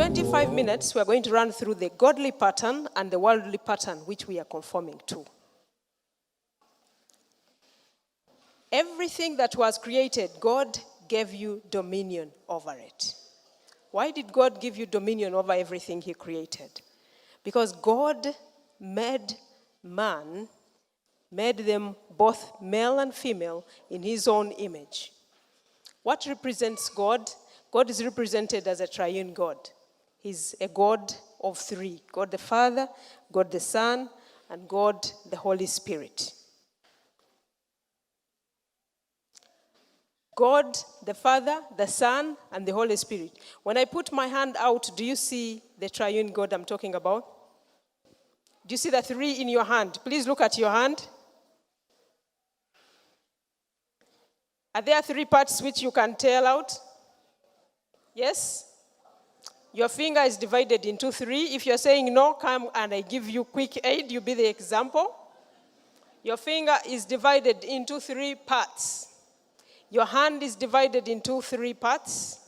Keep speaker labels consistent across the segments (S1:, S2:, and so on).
S1: 25 minutes, we're going to run through the godly pattern and the worldly pattern which we are conforming to. Everything that was created, God gave you dominion over it. Why did God give you dominion over everything he created? Because God made man, made them both male and female in his own image. What represents God? God is represented as a triune God. He's a God of three: God the Father, God the Son, and God the Holy Spirit. God the Father, the Son, and the Holy Spirit. When I put my hand out, do you see the triune God I'm talking about? Do you see the three in your hand? Please look at your hand. Are there three parts which you can tell out? Yes? Your finger is divided into three. If you're saying no, come and I give you quick aid, you be the example. Your finger is divided into three parts. Your hand is divided into three parts.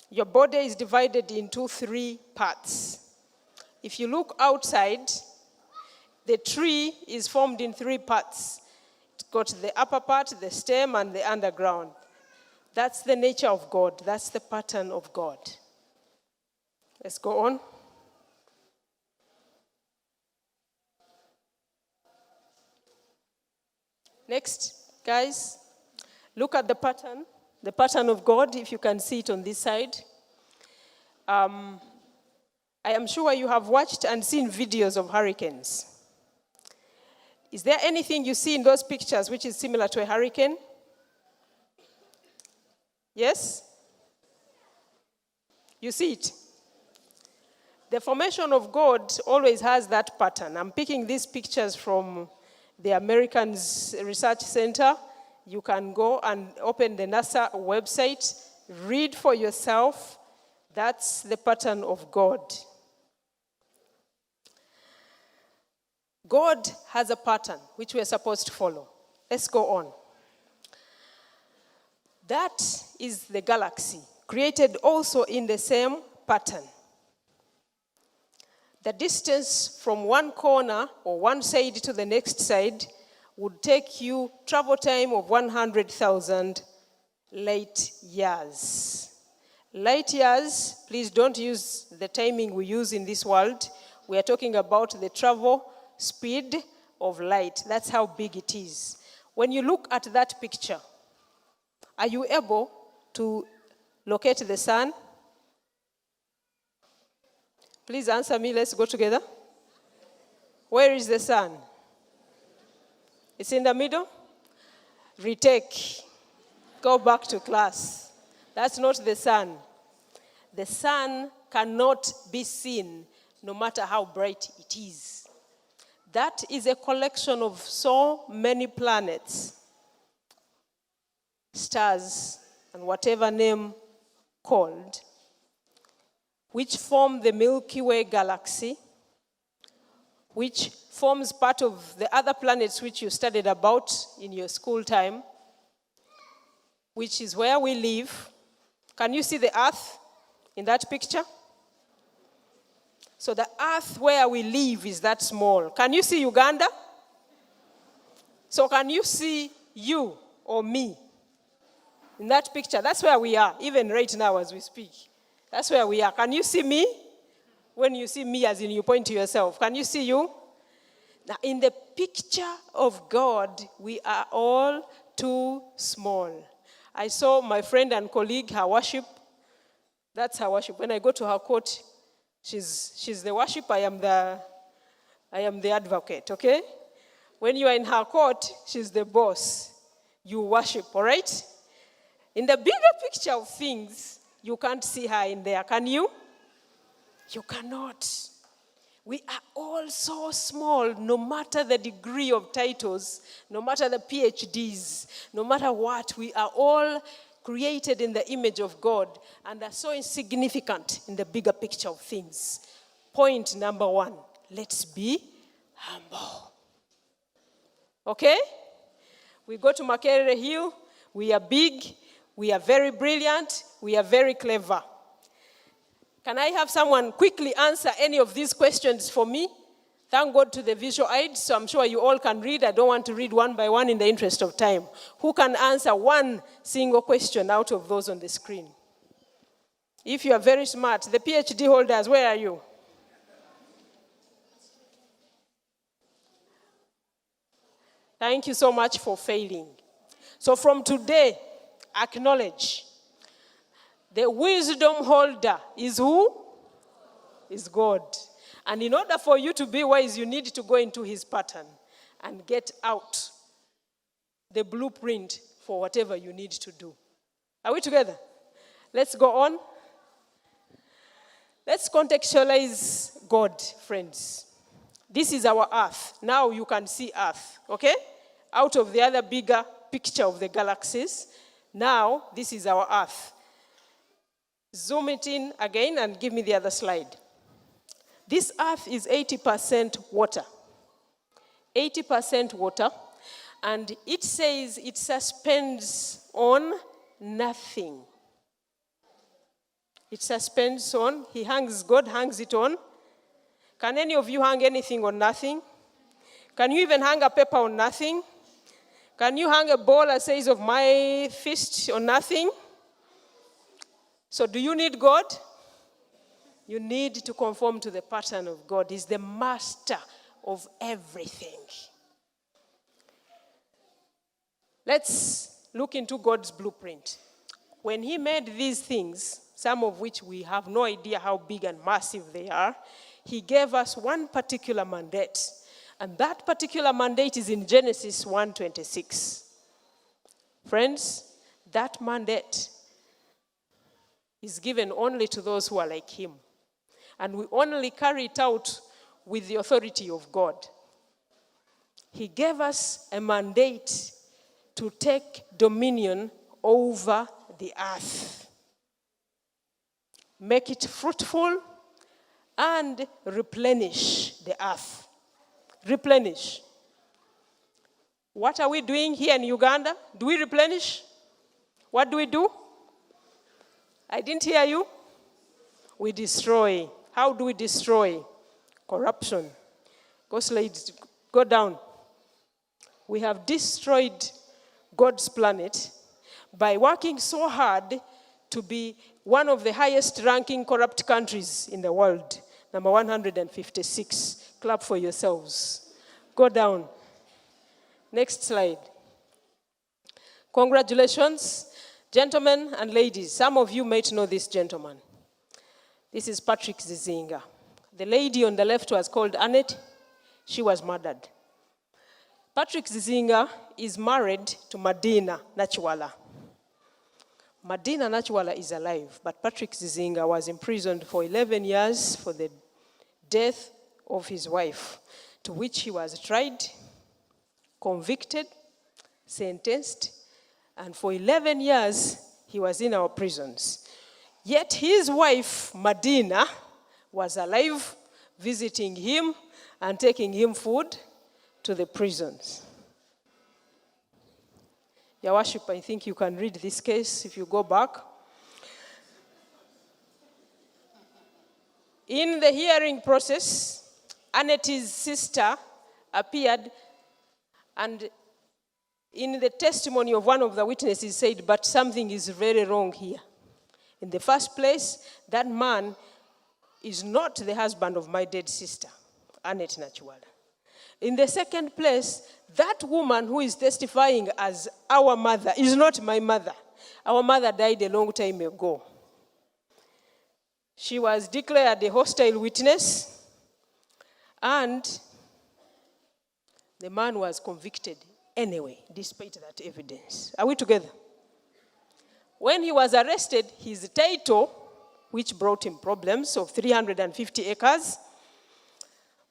S1: Your body is divided into three parts. If you look outside, the tree is formed in three parts. It's got the upper part, the stem, and the underground. That's the nature of God. That's the pattern of God. Let's go on. Next, guys. Look at the pattern of God, if you can see it on this side. I am sure you have watched and seen videos of hurricanes. Is there anything you see in those pictures which is similar to a hurricane? Yes? You see it? The formation of God always has that pattern. I'm picking these pictures from the American Research Center. You can go and open the NASA website, read for yourself. That's the pattern of God. God has a pattern which we are supposed to follow. Let's go on. That is the galaxy, created also in the same pattern. The distance from one corner or one side to the next side would take you travel time of 100,000 light years. Light years, please don't use the timing we use in this world. We are talking about the travel speed of light. That's how big it is. When you look at that picture, are you able to locate the sun? Please answer me. Let's go together. Where is the sun? It's in the middle? Retake. Go back to class. That's not the sun. The sun cannot be seen no matter how bright it is. That is a collection of so many planets, stars, and whatever name called, which form the Milky Way galaxy, which forms part of the other planets which you studied about in your school time, which is where we live. Can you see the earth in that picture? So the earth where we live is that small. Can you see Uganda? So can you see you or me in that picture? That's where we are, even right now as we speak. That's where we are. Can you see me? When you see me, as in you point to yourself, can you see you? Now, in the picture of God, we are all too small. I saw my friend and colleague, her worship. That's her worship. When I go to her court, she's the worship, I am the advocate, okay? When you are in her court, she's the boss. You worship, all right? In the bigger picture of things, you can't see her in there, can you? You cannot. We are all so small, no matter the degree of titles, no matter the PhDs, no matter what, we are all created in the image of God and are so insignificant in the bigger picture of things. Point number one, let's be humble. Okay? We go to Makerere Hill, we are big, we are very brilliant, we are very clever. Can I have someone quickly answer any of these questions for me? Thank God to the visual aids, so I'm sure you all can read. I don't want to read one by one in the interest of time. Who can answer one single question out of those on the screen? If you are very smart, the PhD holders, where are you? Thank you so much for failing. So from today, acknowledge the wisdom holder is who? Is God. And in order for you to be wise, you need to go into his pattern and get out the blueprint for whatever you need to do. Are we together? Let's go on. Let's contextualize God, friends. This is our earth. Now you can see earth, okay? Out of the other bigger picture of the galaxies. Now, this is our earth. Zoom it in again and give me the other slide. This earth is 80% water. 80% water. And it says it suspends on nothing. It suspends on, God hangs it on. Can any of you hang anything on nothing? Can you even hang a paper on nothing? Can you hang a ball that says of my fist on nothing? So do you need God? You need to conform to the pattern of God. He's the master of everything. Let's look into God's blueprint. When he made these things, some of which we have no idea how big and massive they are, he gave us one particular mandate. And that particular mandate is in Genesis 1:26. Friends, that mandate is given only to those who are like him. And we only carry it out with the authority of God. He gave us a mandate to take dominion over the earth. Make it fruitful and replenish the earth. Replenish. What are we doing here in Uganda? Do we replenish? What do we do? I didn't hear you. We destroy. How do we destroy? Corruption. Go down. We have destroyed God's planet by working so hard to be one of the highest ranking corrupt countries in the world. Number 156. Clap for yourselves. Go down. Next slide. Congratulations, gentlemen and ladies. Some of you might know this gentleman. This is Patrick Zizinga. The lady on the left was called Annette. She was murdered. Patrick Zizinga is married to Madina Nachwala. Madina Nachwala is alive, but Patrick Zizinga was imprisoned for 11 years for the death of his wife, to which he was tried, convicted, sentenced, and for 11 years he was in our prisons. Yet his wife, Madina, was alive, visiting him and taking him food to the prisons. Your Worship, I think you can read this case if you go back. In the hearing process, Annette's sister appeared, and in the testimony of one of the witnesses said, but something is very wrong here. In the first place, that man is not the husband of my dead sister, Annette Nachwala. In the second place, that woman who is testifying as our mother is not my mother. Our mother died a long time ago. She was declared a hostile witness, and the man was convicted anyway, despite that evidence. Are we together? When he was arrested, his title, which brought him problems of 350 acres,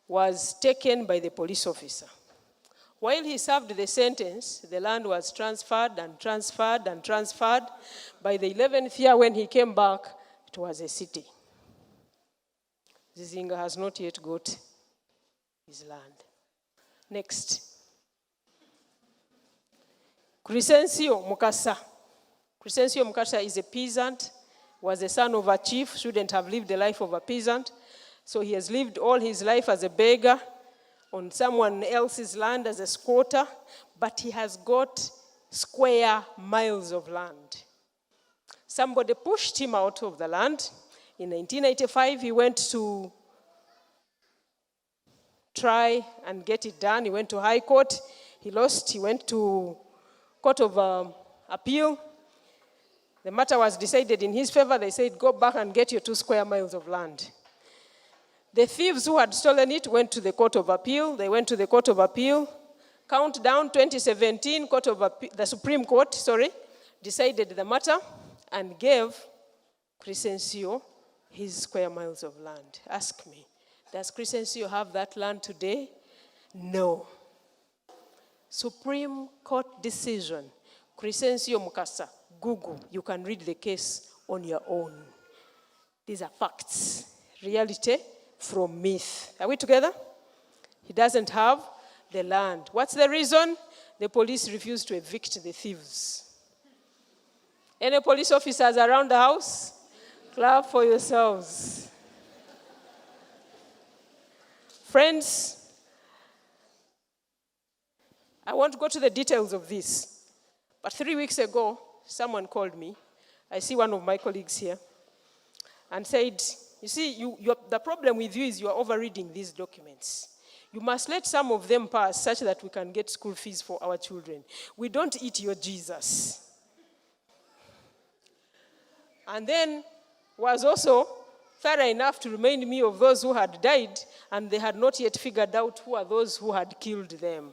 S1: was taken by the police officer. While he served the sentence, the land was transferred and transferred and transferred. By the 11th year, when he came back, it was a city. Zizinga has not yet got his land. Next. Crescencio Mukasa. Crescencio Mukasa is a peasant was the son of a chief, shouldn't have lived the life of a peasant. So he has lived all his life as a beggar on someone else's land as a squatter, but he has got square miles of land. Somebody pushed him out of the land. In 1985, he went to try and get it done. He went to High Court. He lost. He went to Court of Appeal. The matter was decided in his favor. They said, go back and get your 2 square miles of land. The thieves who had stolen it went to the Court of Appeal. They went to the Court of Appeal. Countdown 2017, the Supreme Court, decided the matter and gave Crescencio his square miles of land. Ask me, does Crescencio have that land today? No. Supreme Court decision, Crescencio Mukasa, Google, you can read the case on your own. These are facts, reality from myth. Are we together? He doesn't have the land. What's the reason? The police refused to evict the thieves. Any police officers around the house? Clap for yourselves. Friends, I want to go to the details of this. But 3 weeks ago, someone called me. I see one of my colleagues here. And said, you see, the problem with you is you are overreading these documents. You must let some of them pass such that we can get school fees for our children. We don't eat your Jesus. And then was also thorough enough to remind me of those who had died and they had not yet figured out who are those who had killed them.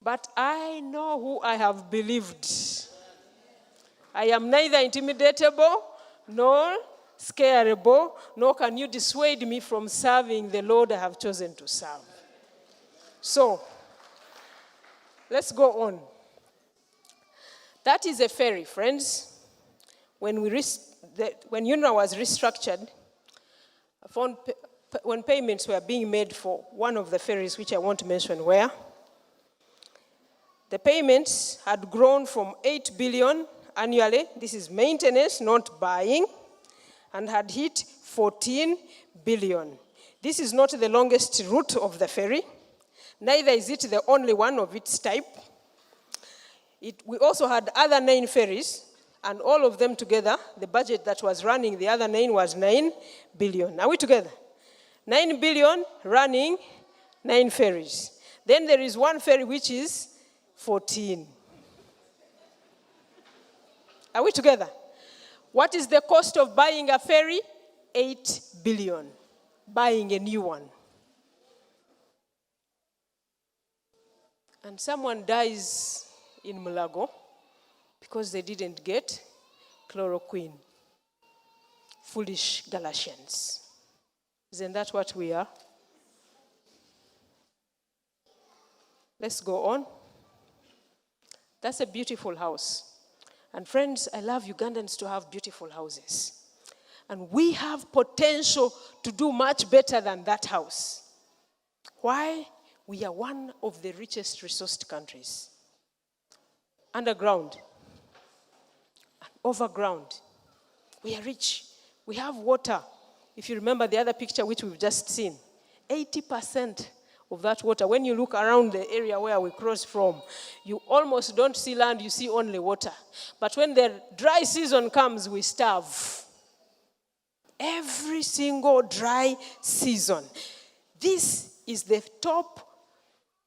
S1: But I know who I have believed. I am neither intimidatable nor scarable, nor can you dissuade me from serving the Lord I have chosen to serve. So, let's go on. That is a ferry, friends. When UNRWA was restructured, I found when payments were being made for one of the ferries, which I won't mention where, the payments had grown from 8 billion annually, this is maintenance, not buying, and had hit 14 billion. This is not the longest route of the ferry, neither is it the only one of its type. We also had other 9 ferries, and all of them together, the budget that was running the other 9 was 9 billion. Are we together? 9 billion running 9 ferries. Then there is one ferry which is 14. Are we together? What is the cost of buying a ferry? 8 billion. Buying a new one. And someone dies in Mulago because they didn't get chloroquine. Foolish Galatians. Isn't that what we are? Let's go on. That's a beautiful house. And friends, I love Ugandans to have beautiful houses. And we have potential to do much better than that house. Why? We are one of the richest resourced countries. Underground and overground. We are rich. We have water. If you remember the other picture which we've just seen, 80% of that water, when you look around the area where we cross from, you almost don't see land, you see only water. But when the dry season comes, we starve. Every single dry season. This is the top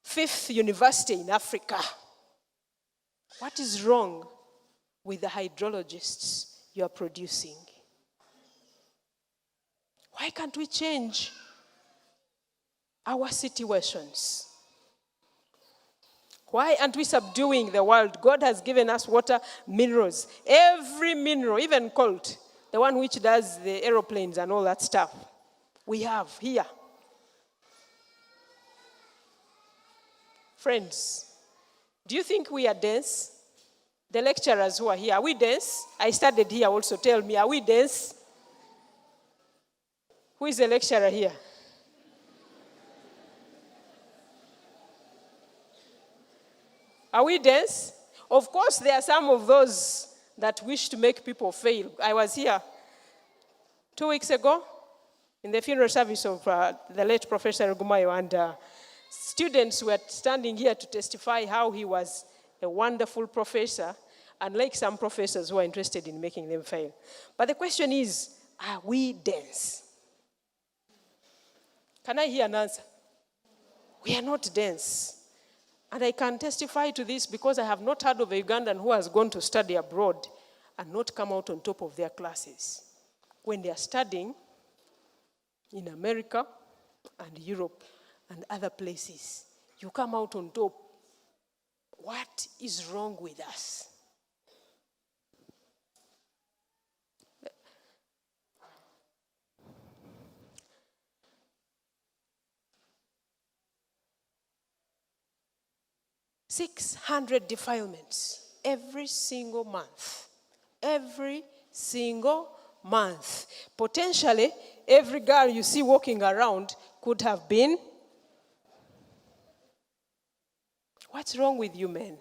S1: 5th university in Africa. What is wrong with the hydrologists you are producing? Why can't we change our situations? Why aren't we subduing the world? God has given us water, minerals. Every mineral, even coal, the one which does the aeroplanes and all that stuff, we have here. Friends, do you think we are dense? The lecturers who are here, are we dense? I studied here also. Tell me, are we dense? Who is the lecturer here? Are we dense? Of course, there are some of those that wish to make people fail. I was here 2 weeks ago in the funeral service of the late Professor Gumayo, and students were standing here to testify how he was a wonderful professor, unlike some professors who are interested in making them fail. But the question is, are we dense? Can I hear an answer? We are not dense. And I can testify to this because I have not heard of a Ugandan who has gone to study abroad and not come out on top of their classes. When they are studying in America and Europe and other places, you come out on top. What is wrong with us? $600 defilements every single month. Every single month. Potentially, every girl you see walking around could have been. What's wrong with you men?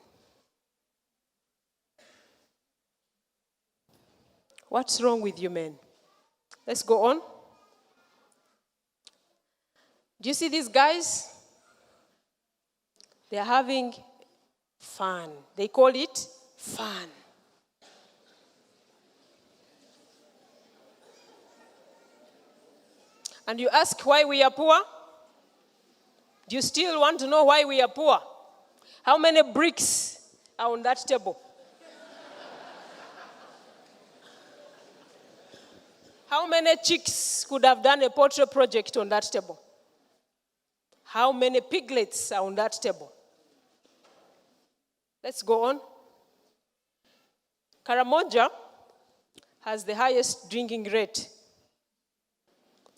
S1: What's wrong with you men? Let's go on. Do you see these guys? They're having fun. They call it fun. And you ask why we are poor? Do you still want to know why we are poor? How many bricks are on that table? How many chicks could have done a portrait project on that table? How many piglets are on that table? Let's go on. Karamoja has the highest drinking rate.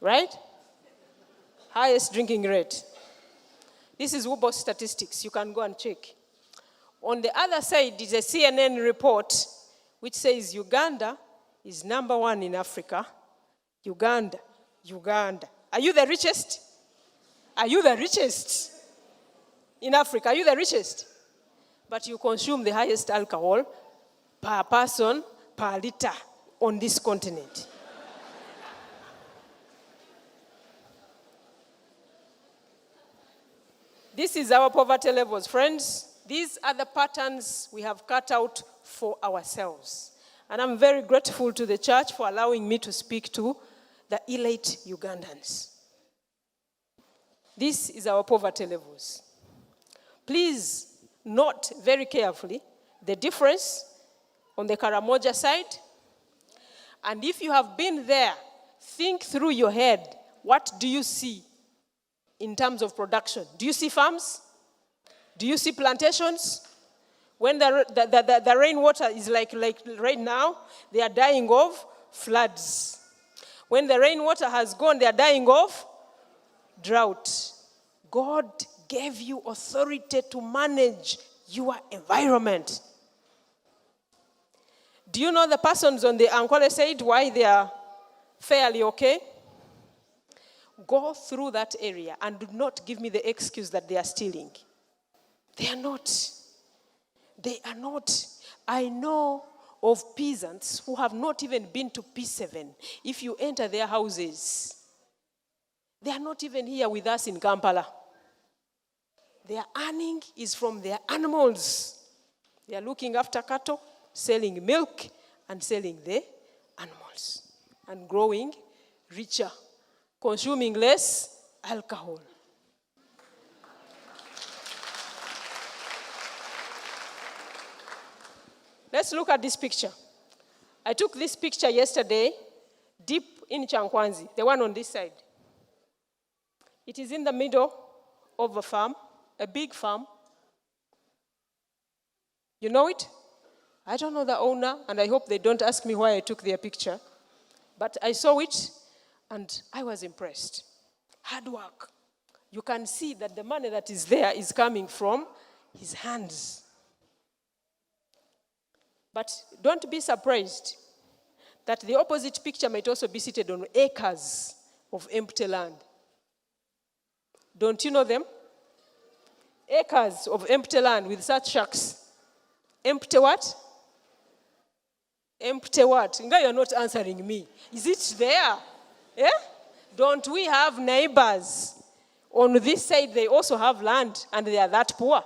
S1: Right? Highest drinking rate. This is WUBOS statistics. You can go and check. On the other side is a CNN report which says Uganda is number 1 in Africa. Uganda. Are you the richest? Are you the richest in Africa? Are you the richest? But you consume the highest alcohol per person, per liter on this continent. This is our poverty levels, friends. These are the patterns we have cut out for ourselves. And I'm very grateful to the church for allowing me to speak to the elite Ugandans. This is our poverty levels. Please note very carefully the difference on the Karamoja side. And if you have been there, think through your head, what do you see in terms of production? Do you see farms? Do you see plantations? When the rainwater is like right now, they are dying of floods. When the rainwater has gone, they are dying of drought. God gave you authority to manage your environment. Do you know the persons on the Ankole side, why they are fairly okay? Go through that area and do not give me the excuse that they are stealing. They are not. They are not. I know of peasants who have not even been to P7. If you enter their houses, they are not even here with us in Kampala. Their earning is from their animals. They are looking after cattle, selling milk, and selling the animals, and growing richer, consuming less alcohol. Let's look at this picture. I took this picture yesterday, deep in Chankwanzi, the one on this side. It is in the middle of a farm, a big farm. You know it? I don't know the owner, and I hope they don't ask me why I took their picture. But I saw it, and I was impressed. Hard work. You can see that the money that is there is coming from his hands. But don't be surprised that the opposite picture might also be seated on acres of empty land. Don't you know them? Acres of empty land with such shacks. Empty what? Empty what? You're not answering me. Is it there? Yeah? Don't we have neighbors? On this side, they also have land, and they are that poor.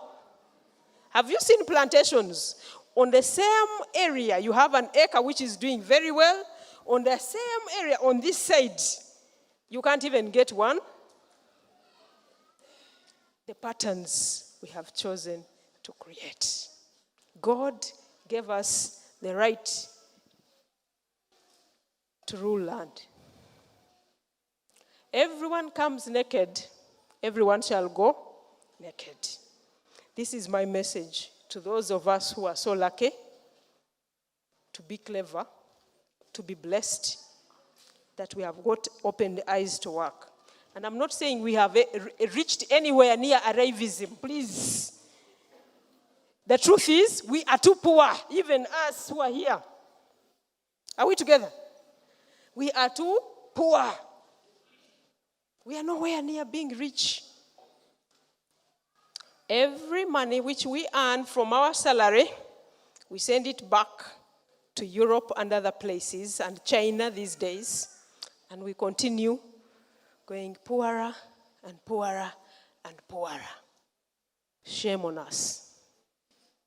S1: Have you seen plantations? On the same area, you have an acre which is doing very well. On the same area, on this side, you can't even get one. The patterns we have chosen to create. God gave us the right to rule land. Everyone comes naked, everyone shall go naked. This is my message to those of us who are so lucky to be clever, to be blessed, that we have got opened eyes to work. And I'm not saying we have reached anywhere near arrivism, please. The truth is, we are too poor, even us who are here. Are we together? We are too poor. We are nowhere near being rich. Every money which we earn from our salary, we send it back to Europe and other places, and China these days, and we continue going poorer and poorer and poorer. Shame on us.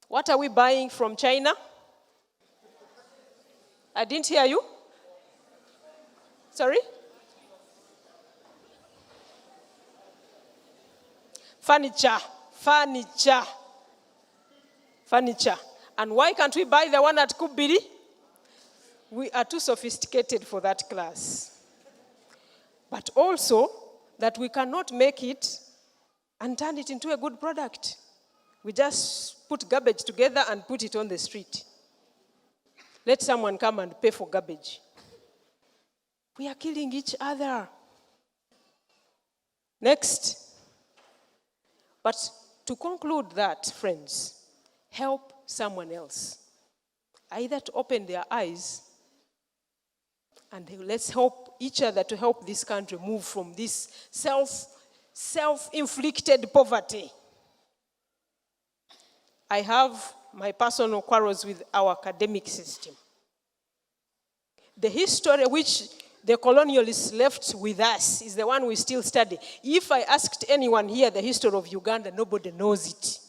S1: What are we buying from China? I didn't hear you. Sorry? Furniture. And why can't we buy the one at Kubiri? We are too sophisticated for that class. But also that we cannot make it and turn it into a good product. We just put garbage together and put it on the street. Let someone come and pay for garbage. We are killing each other. Next. But to conclude that, friends, help someone else. Either to open their eyes, and let's help each other to help this country move from this self-inflicted poverty. I have my personal quarrels with our academic system. The history which the colonialists left with us is the one we still study. If I asked anyone here the history of Uganda, nobody knows it.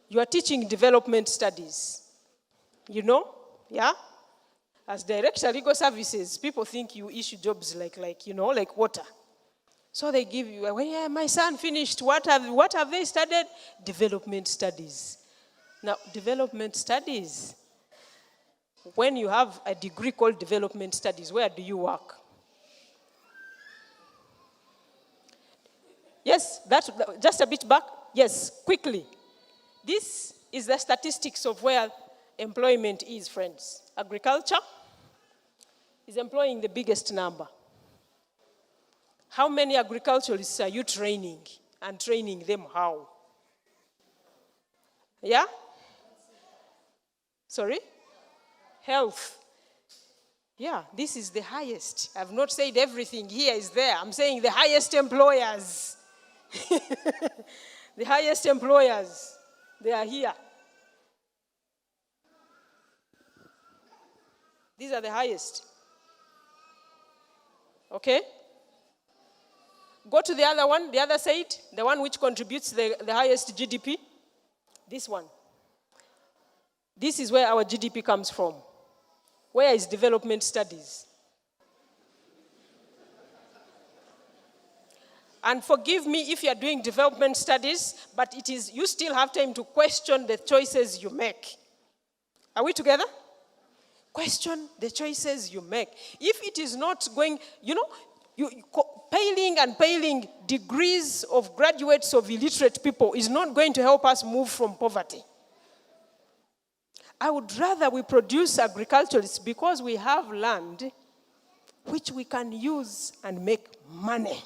S1: You are teaching development studies. You know? Yeah? As Director of Legal Services, people think you issue jobs like water. So they give you, well, yeah, my son finished. What have they studied? Development studies. Now, development studies. When you have a degree called development studies, where do you work? Yes, just a bit back. Yes, quickly. This is the statistics of where employment is, friends. Agriculture is employing the biggest number. How many agriculturalists are you training, and training them how? Yeah? Sorry? Health. Yeah, this is the highest. I've not said everything here is there. I'm saying the highest employers. The highest employers, they are here. These are the highest. Okay? Go to the other one, the other side, the one which contributes the highest GDP. This one. This is where our GDP comes from. Where is development studies? And forgive me if you are doing development studies, but you still have time to question the choices you make. Are we together? Question the choices you make. If it is not going, paling degrees of graduates of illiterate people is not going to help us move from poverty. I would rather we produce agriculturists because we have land which we can use and make money.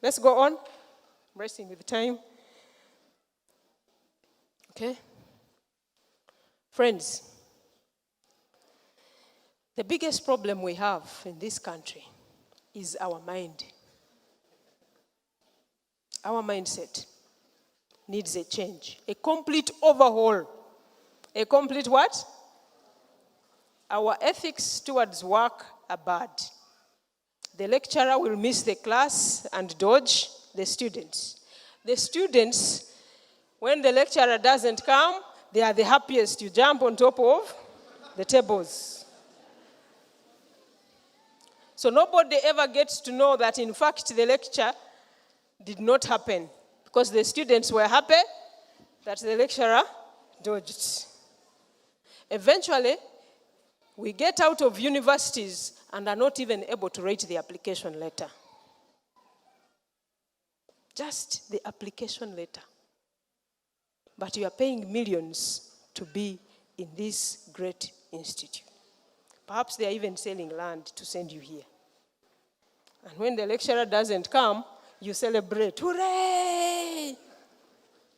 S1: Let's go on. I'm racing with time. Okay? Friends, the biggest problem we have in this country is our mind. Our mindset. needs a change, a complete overhaul. A complete what? Our ethics towards work are bad. The lecturer will miss the class and dodge the students. The students, when the lecturer doesn't come, they are the happiest. You jump on top of the tables. So nobody ever gets to know that, in fact, the lecture did not happen because the students were happy that the lecturer dodged. Eventually, we get out of universities and are not even able to write the application letter. Just the application letter. But you are paying millions to be in this great institute. Perhaps they are even selling land to send you here. And when the lecturer doesn't come, you celebrate. Hooray!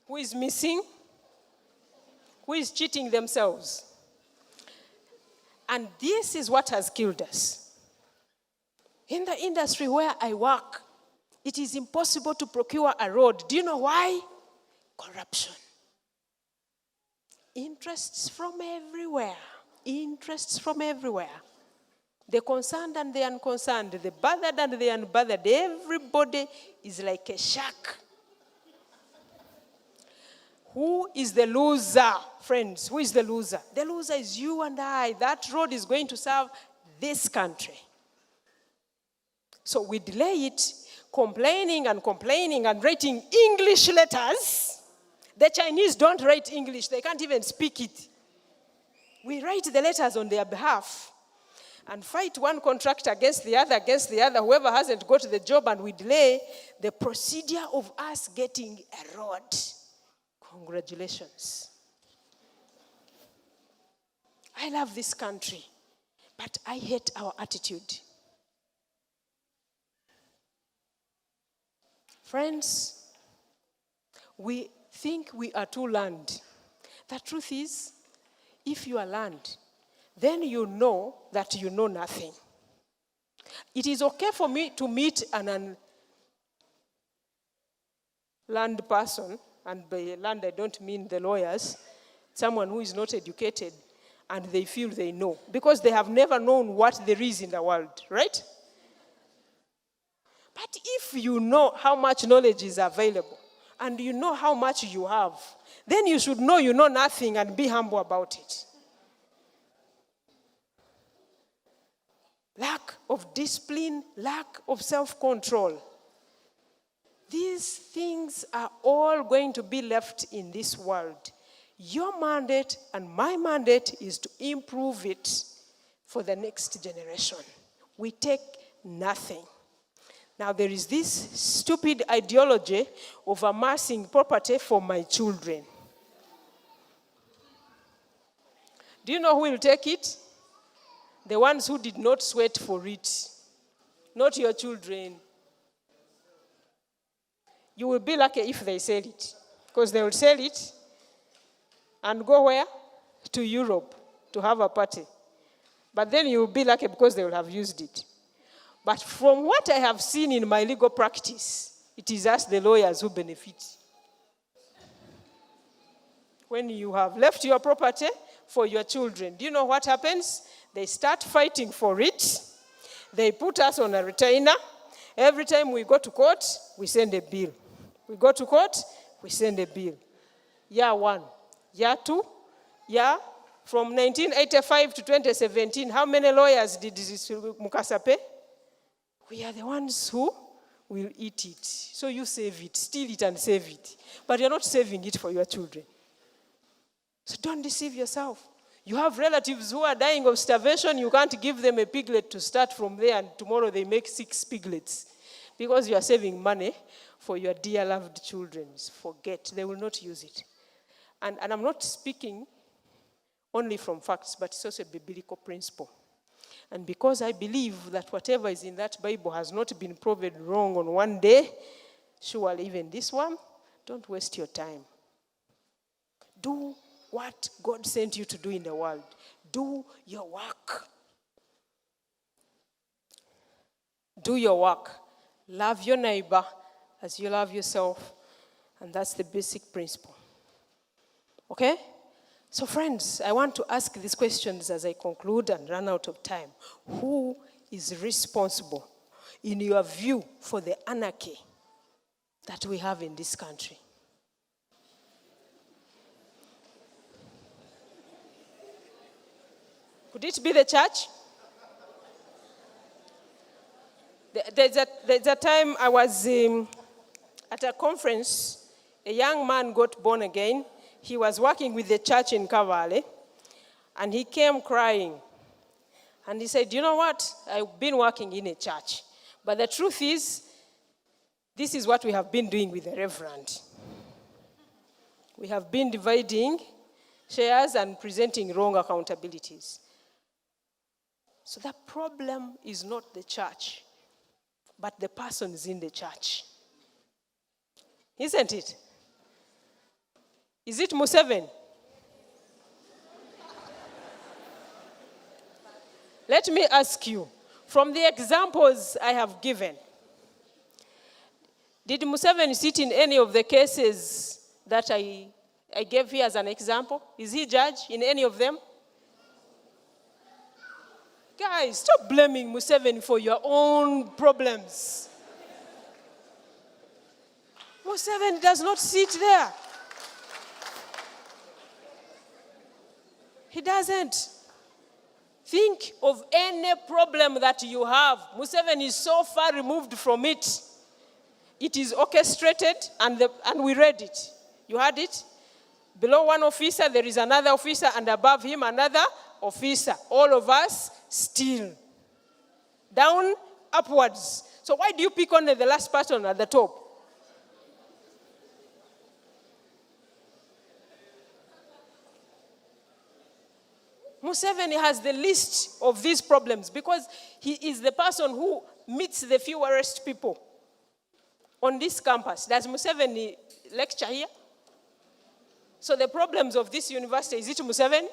S1: Who is missing? Who is cheating themselves? And this is what has killed us. In the industry where I work, it is impossible to procure a road. Do you know why? Corruption. Interests from everywhere. Interests from everywhere. The concerned and the unconcerned, the bothered and the unbothered, everybody is like a shark. Who is the loser, friends? Who is the loser? The loser is you and I. That road is going to serve this country. So we delay it, complaining and writing English letters. The Chinese don't write English. They can't even speak it. We write the letters on their behalf and fight one contractor against the other, whoever hasn't got the job, and we delay the procedure of us getting a road. Congratulations. I love this country, but I hate our attitude. Friends, we think we are too learned. The truth is, if you are learned, then you know that you know nothing. It is okay for me to meet an unlearned person, and by learned I don't mean the lawyers, someone who is not educated, and they feel they know, because they have never known what there is in the world, right? But if you know how much knowledge is available, and you know how much you have, then you should know you know nothing and be humble about it. Lack of discipline, lack of self-control. These things are all going to be left in this world. Your mandate and my mandate is to improve it for the next generation. We take nothing. Now there is this stupid ideology of amassing property for my children. Do you know who will take it? The ones who did not sweat for it. Not your children. You will be lucky if they sell it. Because they will sell it and go where? To Europe to have a party. But then you will be lucky because they will have used it. But from what I have seen in my legal practice, it is us, the lawyers, who benefit. When you have left your property for your children, do you know what happens? They start fighting for it. They put us on a retainer. Every time we go to court, we send a bill. We go to court, we send a bill. Year 1, year 2, year from 1985 to 2017, how many lawyers did Mukasa pay? We are the ones who will eat it. So you save it, steal it and save it. But you're not saving it for your children. So don't deceive yourself. You have relatives who are dying of starvation. You can't give them a piglet to start from there, and tomorrow they make 6 piglets. Because you are saving money for your dear loved children. Forget, they will not use it. And I'm not speaking only from facts, but it's also a biblical principle. And because I believe that whatever is in that Bible has not been proven wrong on one day, surely even this one, don't waste your time. Do what God sent you to do in the world. Do your work. Do your work. Love your neighbor as you love yourself. And that's the basic principle. Okay? So friends, I want to ask these questions as I conclude and run out of time. Who is responsible, in your view, for the anarchy that we have in this country? Could it be the church? There's a time I was at a conference. A young man got born again. He was working with the church in Kavale, and he came crying. And he said, you know what? I've been working in a church. But the truth is, this is what we have been doing with the reverend. We have been dividing shares and presenting wrong accountabilities. So the problem is not the church, but the persons in the church. Isn't it? Is it Museveni? Let me ask you, from the examples I have given, did Museveni sit in any of the cases that I gave here as an example? Is he judge in any of them? Guys, stop blaming Museveni for your own problems. Museveni does not sit there. He doesn't. Think of any problem that you have. Museveni is so far removed from it. It is orchestrated, and we read it. You heard it? Below one officer, there is another officer, and above him, another officer. All of us still. Down, upwards. So why do you pick on the last person at the top? Museveni has the list of these problems because he is the person who meets the fewest people on this campus. Does Museveni lecture here? So the problems of this university, is it Museveni?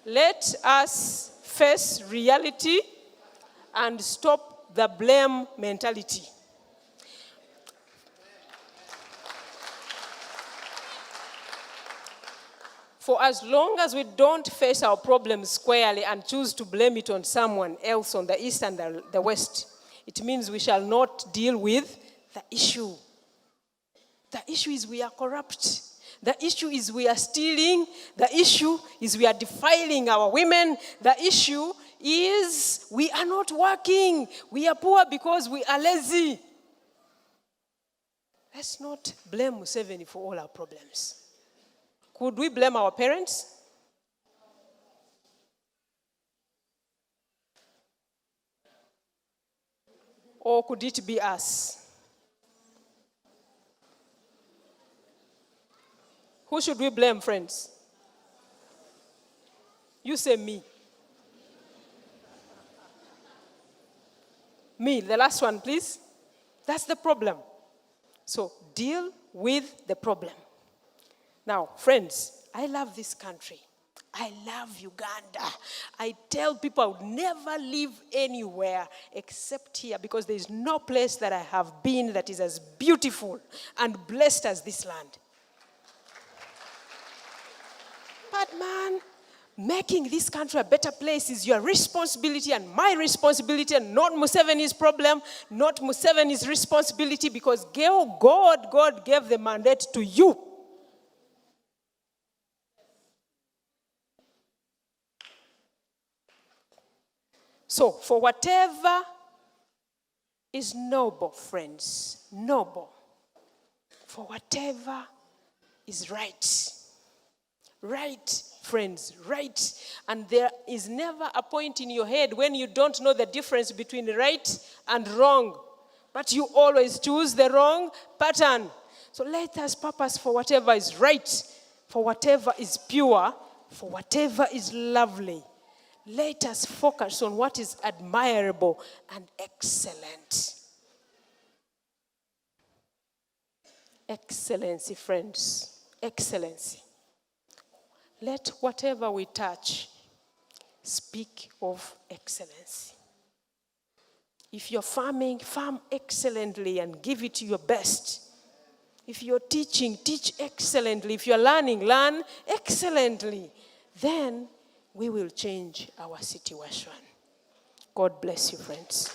S1: Let us face reality and stop the blame mentality. For as long as we don't face our problems squarely and choose to blame it on someone else on the east and the west, it means we shall not deal with the issue. The issue is we are corrupt. The issue is we are stealing. The issue is we are defiling our women. The issue is we are not working. We are poor because we are lazy. Let's not blame Museveni for all our problems. Could we blame our parents? Or could it be us? Who should we blame, friends? You say me. Me, the last one, please. That's the problem. So deal with the problem. Now, friends, I love this country. I love Uganda. I tell people I would never live anywhere except here because there is no place that I have been that is as beautiful and blessed as this land. But man, making this country a better place is your responsibility and my responsibility and not Museveni's problem, not Museveni's responsibility because God gave the mandate to you. So, for whatever is noble, friends, noble, for whatever is right, friends, right, and there is never a point in your head when you don't know the difference between right and wrong, but you always choose the wrong pattern. So let us purpose for whatever is right, for whatever is pure, for whatever is lovely. Let us focus on what is admirable and excellent. Excellency, friends. Excellency. Let whatever we touch speak of excellency. If you're farming, farm excellently and give it your best. If you're teaching, teach excellently. If you're learning, learn excellently. Then we will change our situation. God bless you, friends.